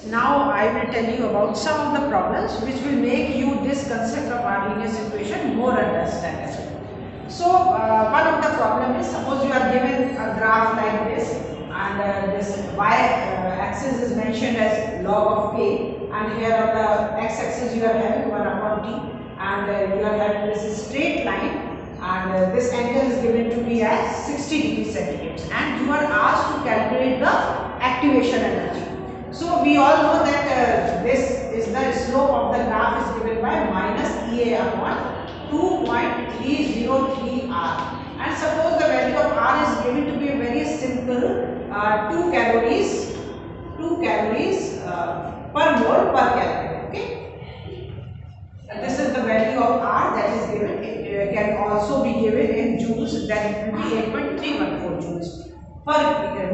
Now I will tell you about some of the problems which will make you this concept of Arrhenius equation more understandable. So one of the problem is, suppose you are given a graph like this, and this y-axis is mentioned as log of k, and here on the x-axis you are having 1 upon t, and you are having this straight line, and this angle is given to be as 60 degrees centigrades, and you are asked to calculate the activation energy. So we all know that this is the slope of the graph is given by minus EA upon 2.303 R, and suppose the value of R is given to be a very simple 2 calories per mole per calorie. Okay, and this is the value of R that is given. It can also be given in joules, that it will be 8.314 joules per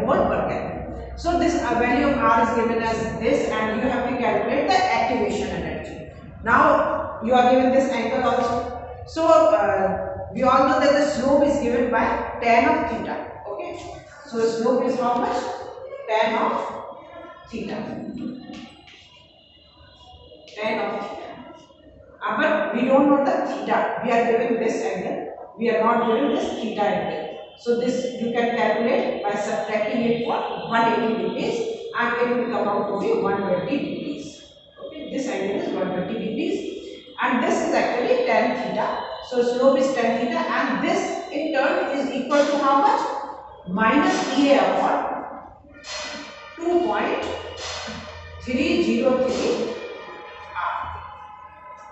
mole per calorie. So this value of R is given as this, and you have to calculate the activation energy. Now you are given this angle also. So we all know that the slope is given by tan of theta. Okay. So the slope is how much? Tan of theta. Tan of theta. But we don't know the theta. We are given this angle. We are not given this theta angle. So this you can calculate by subtracting it for 180 degrees, and it will come out to be 120 degrees. Okay, this angle is 120 degrees, and this is actually tan theta. So slope is tan theta, and this in turn is equal to how much? Minus EA upon 2.303 R.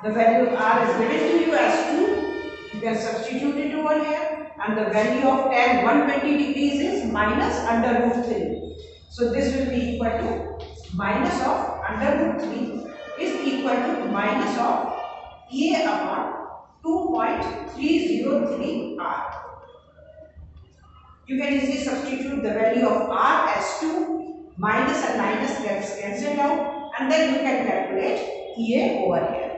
The value of R is given to you as 2. You can substitute it over here. And the value of tan 120 degrees is minus under root 3. So this will be equal to minus of under root 3 is equal to minus of EA upon 2.303 R. You can easily substitute the value of R as 2, minus and minus gets cancelled out, and then you can calculate EA over here.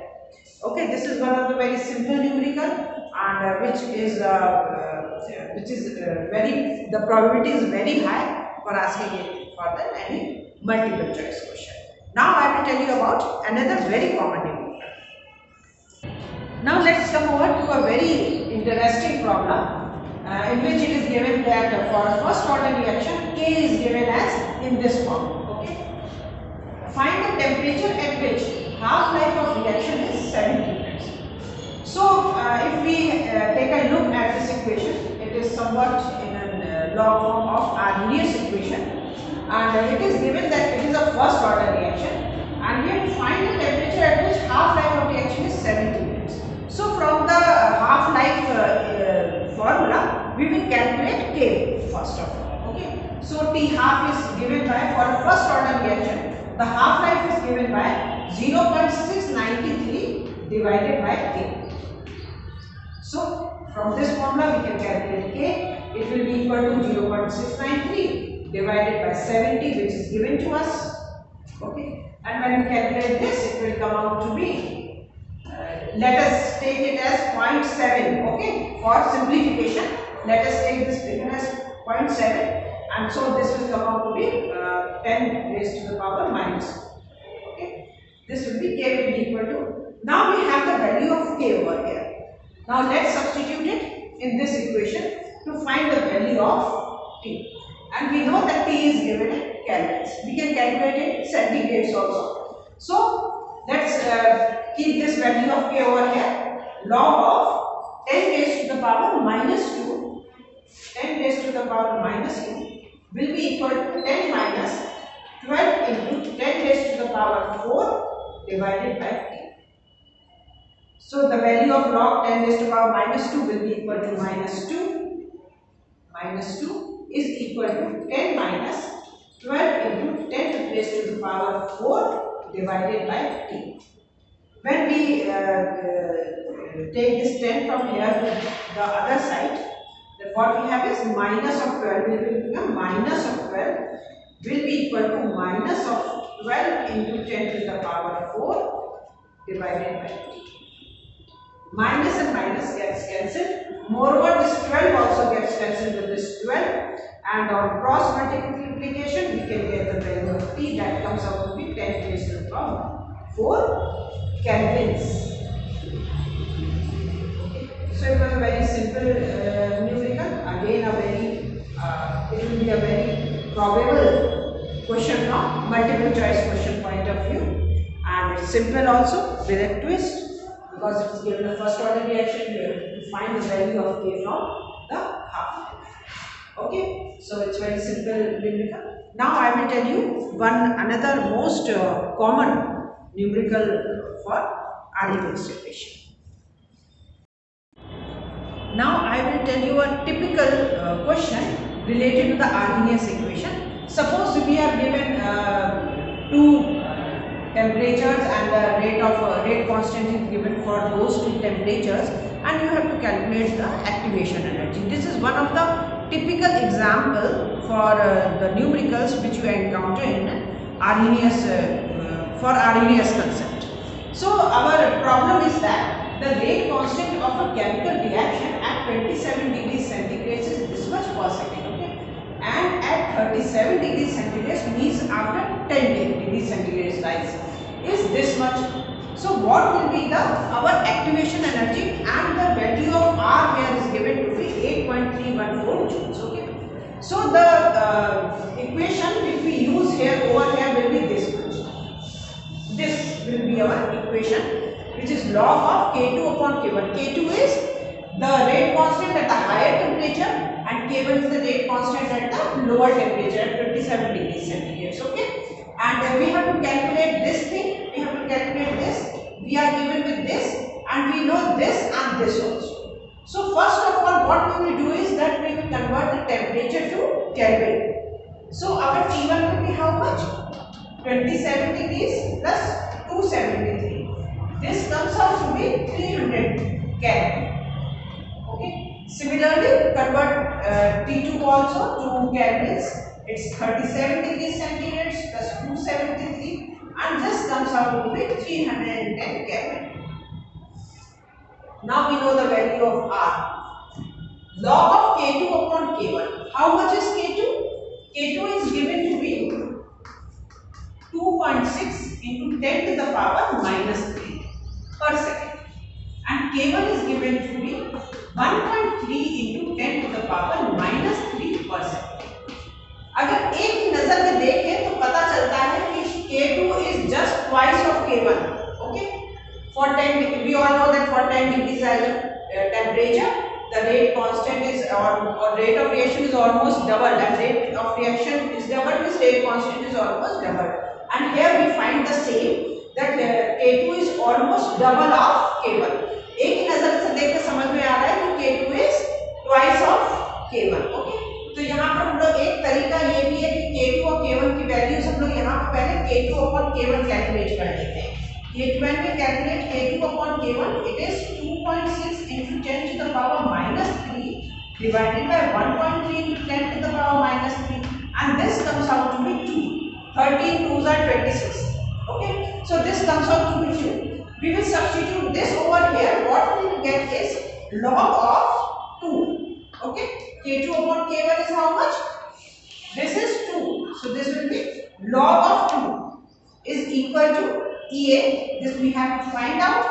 Okay, this is one of the very simple numerical, and the probability is very high for asking it for any multiple choice question. Now I will tell you about another very common numerical. Now let's come over to a very interesting problem in which it is given that for first order reaction K is given as in this form. Okay, find the temperature at which half-life of reaction is 70 minutes. So if we take a look at this equation, it is somewhat in a log form of Arrhenius equation, and it is given that it is a first order reaction, and we have to find the temperature at which half-life of reaction is 70 minutes. So from the half-life formula, we will calculate K first of all. Okay, so T half is given by, for a first order reaction, the half-life is given by 0.693 divided by K. So from this formula we can calculate K. It will be equal to 0.693 divided by 70, which is given to us. Okay, and when we calculate this, it will come out to be, let us take it as 0.7. Okay, for simplification, let us take this figure as 0.7, and so this will come out to be 10 raised to the power minus. Okay, this will be K will be equal to. Now we have the value of K over here. Now let's substitute it in this equation to find the value of T. And we know that T is given in kelvins. We can calculate it in centigrades also. So let's keep this value of K over here. Log of 10 raised to the power minus 2, 10 raised to the power minus 2 will be equal to 10 minus 12 into 10 raised to the power 4 divided by T. So the value of log 10 raised to the power minus 2 will be equal to minus 2. Minus 2 is equal to 10 minus 12 into 10 raised to the power 4 divided by T. When we take this 10 from here to the other side, then what we have is minus of 12 will become minus of 12 will be equal to minus of 12 into 10 to the power 4 divided by T. Minus and minus gets cancelled. Moreover, this 12 also gets cancelled with this 12, and on cross multiplication we can get the value of T, that comes out to be 10 kelvins. So it was a very simple numerical. Again, it will be a very probable question from multiple choice question point of view, and it's simple also with a twist, because it is given a first order reaction. You have to find the value of K from the half life. Okay, so it's very simple numerical. Now I will tell you another most common numerical for Arrhenius equation. Now I will tell you a typical question related to the Arrhenius equation. Suppose we are given two temperatures, and the rate constant is given for those two temperatures, and you have to calculate the activation energy. This is one of the typical example for the numericals which you encounter in Arrhenius for Arrhenius concept. So our problem is that the rate constant of a chemical reaction at 27 degrees centigrade is this much per second, okay, and at 37 degrees centigrade means after 10 degrees centigrade rise is this much. So what will be our activation energy, and the value of R here is given to be 8.314 joules, okay. So the equation which we use here over here will be this much. This will be our equation, which is log of K2 upon K1. K2 is the rate constant at the higher temperature, and K1 is the rate constant at the lower temperature at 27 degrees centigrade, okay. And we have to calculate this thing, we have to calculate this, we are given with this, and we know this and this also. So first of all, what we will do is that we will convert the temperature to Kelvin. So our T1 will be how much? 27 degrees plus 273. This comes out to be 300 Kelvin. Okay. Similarly, convert T2 also to Kelvins. It's 37 degrees centigrade plus 273, and this comes out to be 310 Kelvin. Now we know the value of R. Log of K2 upon K1. How much is K2? K2 is given to be 2.6 into 10 to the power minus 3 per second, and K1 is given to be 1.3 into 10 to the power minus 3 per second. अगर एक ही नजर में देखें तो पता चलता है कि K2 is just twice of K1. Okay, for 10 we all know that for 10 degrees temperature, the rate constant is or rate of reaction is almost double, and rate of reaction is double means rate constant is almost double. And here we find the same, that K2 is almost double of K1. एक ही नजर से देख के समझ में आ रहा है कि K2 is twice of K1. Okay, तो यहाँ पर हम लोग एक तरीका ये भी है कि K2 और K1 की वैल्यूज हम लोग यहाँ पर पहले K2 upon K1 कैलकुलेट कर लेते हैं. When we calculate K2 upon K1, it is 2.6 into 10 to the power minus 3 divided by 1.3 into 10 to the power minus 3, and this comes out to be 2. 13 2s are 26. Okay, so this comes out to be 2. We will substitute this over here. What we will get is log of 2. Okay, K2 upon K1 is how much? This is 2. So this will be log of 2 is equal to EA. This we have to find out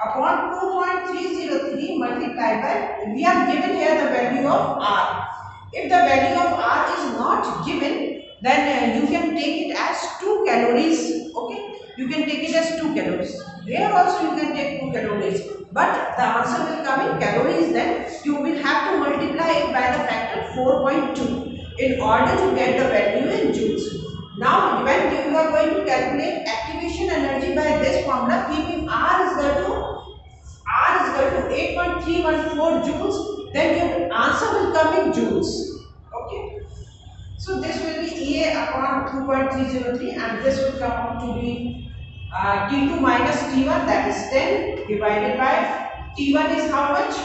upon 2.303 multiplied by, we are given here the value of R. If the value of R is not given, then you can take it as 2 calories. Okay, you can take it as 2 calories. There also you can take 2 calories, but the answer will come in calories. Then you will have to multiply it by the factor 4.2 in order to get the value in joules. Now when you are going to calculate activation energy by this formula, keeping R is equal to 8.314 joules, then your answer will come in joules. Okay, so this will be EA upon 2.303, and this will come out to be T2 minus T1, that is 10 divided by T1 is how much?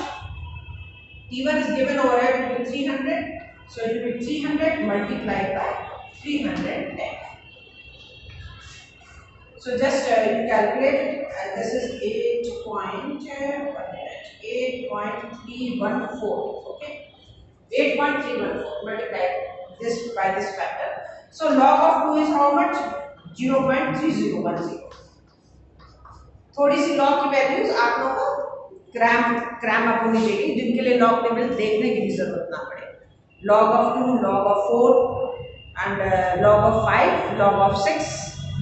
T1 is given over here to be 300, so it will be 300 multiplied by 310. So just you calculate it, and this is 8.314. Okay, 8.314 multiplied this by this factor. So log of 2 is how much? 0.3010. थोड़ी सी log की values आप लोगों को cram up होनी चाहिए, जिनके लिए log table देखने की भी जरूरत ना पड़े। log of 2, log of 4 and log of 5, log of 6.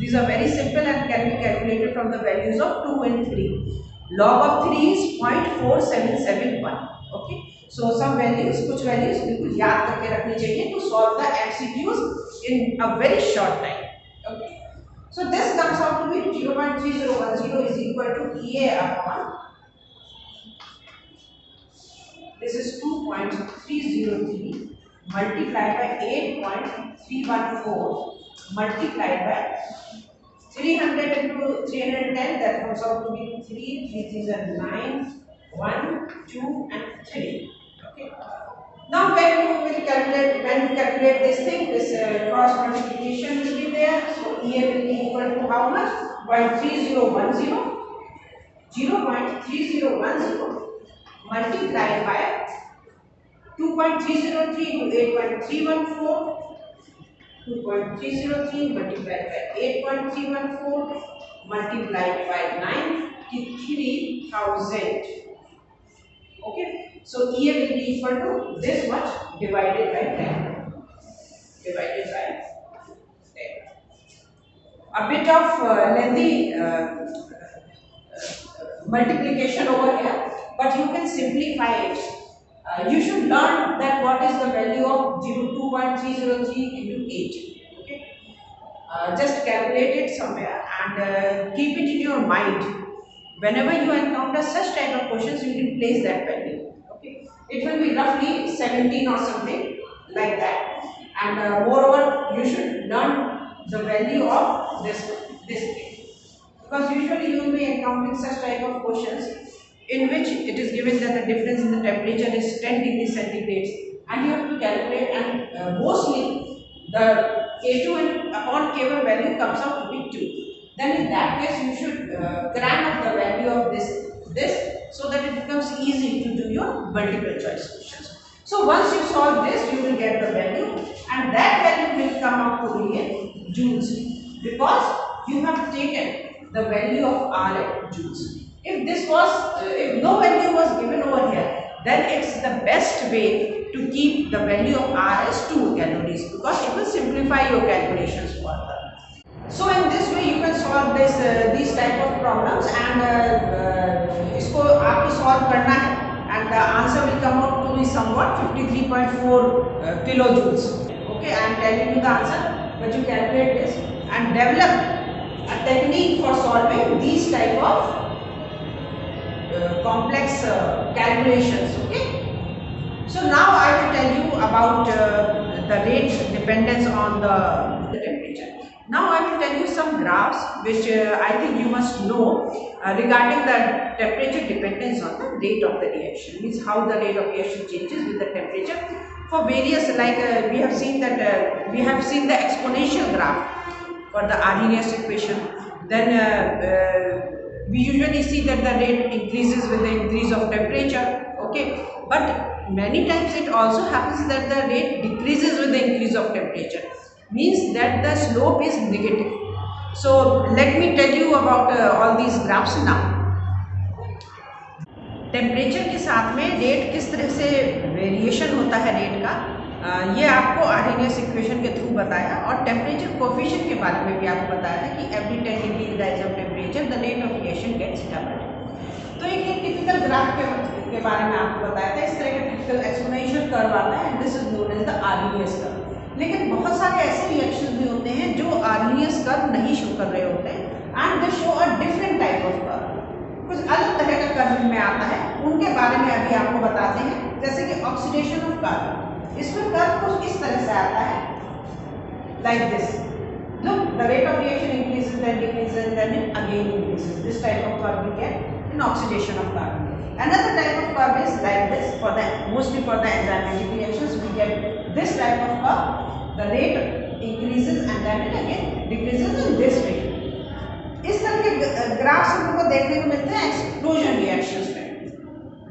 These are very simple and can be calculated from the values of 2 and 3. Log of 3 is 0.4771. Okay. So some values, कुछ values बिल्कुल याद करके रखनी चाहिए to solve the MCQs in a very short time. Okay. So this comes out to be 0.3010 is equal to EA upon, this is 2.303 multiplied by 8.314 multiplied by 300 into 310, that comes out to be 3, 3 is 9, 1, 2 and 3. Okay. Now when you calculate this thing, this cross multiplication will be there. So EA will be equal to how much? 0.3010, 0.3010 multiplied by 2.303 into 8.314, 2.303 multiplied by 8.314 multiplied by 93,000. Okay, so EA will be equal to this much divided by 10. Divided by 10. A bit of lengthy multiplication over here, but you can simplify it. You should learn that what is the value of 2.303 into 8. Okay, just calculate it somewhere and keep it in your mind. Whenever you encounter such type of questions, you can place that value. Okay, it will be roughly 17 or something like that, and moreover, you should learn the value of this thing, because usually you will be encountering such type of questions in which it is given that the difference in the temperature is 10 degrees centigrade, and you have to calculate, and mostly the K2 and upon K1 value comes out to be 2. Then in that case you should cram up the value of this so that it becomes easy to do your multiple choice questions. So once you solve this, you will get the value, and that value will come out to be in joules, because you have taken the value of R in joules. If this was, if no value was given over here, then it's the best way to keep the value of R as 2 calories, because it will simplify your calculations further. So in this way you can solve this these type of problems, and इसको आपको solve करना है, and the answer will come out to be somewhat 53.4 kilojoules. Okay, I am telling you the answer, but you calculate this and develop a technique for solving these type of complex calculations. Okay, so now I will tell you about the rate dependence on the temperature. Now I will tell you some graphs which I think you must know regarding the temperature dependence on the rate of the reaction, means how the rate of reaction changes with the temperature for various, like we have seen that we have seen the exponential graph for the Arrhenius equation. Then we usually see that the rate increases with the increase of temperature. Okay, but many times it also happens that the rate decreases with the increase of temperature, means that the slope is negative. So let me tell you about all these graphs now. Temperature के साथ में rate किस तरह से variation होता है rate का, ये आपको आर्हेनियस इक्वेशन के थ्रू बताया, और टेम्परेचर कोफिशिएंट के बारे में भी आपको बताया था कि every 10 degree rise of temperature the rate of reaction gets doubled. तो एक टिपिकल ग्राफ के बारे में आपको बताया था, इस तरह का टिपिकल एक्सपोनेंशियल कर्व आता है, and this is known as the Arrhenius curve. लेकिन बहुत सारे ऐसे रिएक्शन भी होते हैं जो आर्हेनियस कर्व नहीं शो कर रहे होते हैं, and they show a different type of curve, कुछ अलग तरह का कर्व में आता है, उनके बारे में अभी आपको बताते हैं. जैसे कि ऑक्सीडेशन ऑफ कार्बन, इसमें कर्व कुछ इस तरह से आता है, like this. Look, the rate of reaction increases, then decreases, and then it again increases. This type of curve we get in oxidation of carbon. Another type of curve is like this. For the mostly for the enzymatic reactions, we get this type of curve. The rate increases and then it again decreases in this way. इस तरह के graphs हमको देखने को मिलते हैं explosion reactions में.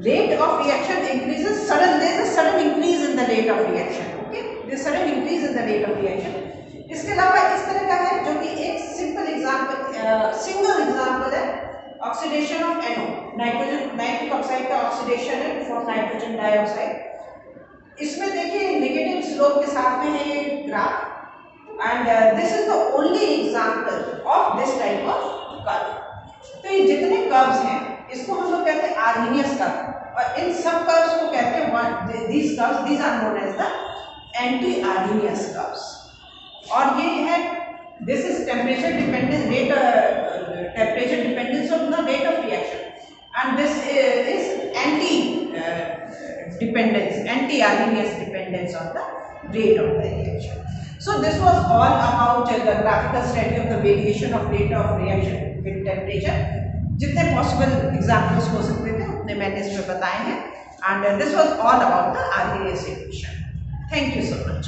Rate of reaction increases, there is a sudden increase in the rate of reaction. Okay, there is sudden increase in the rate of reaction. इसके अलावा इस तरह का है जो कि एक सिंपल एग्जांपल, सिंगल एग्जांपल है नाइट्रिक ऑक्साइड का ऑक्सीडेशन है फॉर नाइट्रोजन डाइऑक्साइड। इसमें देखिए नेगेटिव स्लोप के साथ में है ये graph, and this is the only example of this type of curve. तो ये जितने कर्व्स हैं इसको हम लोग कहते हैं आर्हेनियस कर्व, और इन सब कर्व्स को कहते हैं these curves, these are known as the anti Arrhenius curves. और ये है this is temperature dependence rate, temperature dependence of the rate of reaction, and this is anti-Arrhenius dependence on the rate of the reaction. So this was all about the graphical study of the variation of rate of reaction with temperature. जितने possible examples हो सकते थे उतने मैंने इसमें बताए हैं, and this was all about the Arrhenius equation. Thank you so much.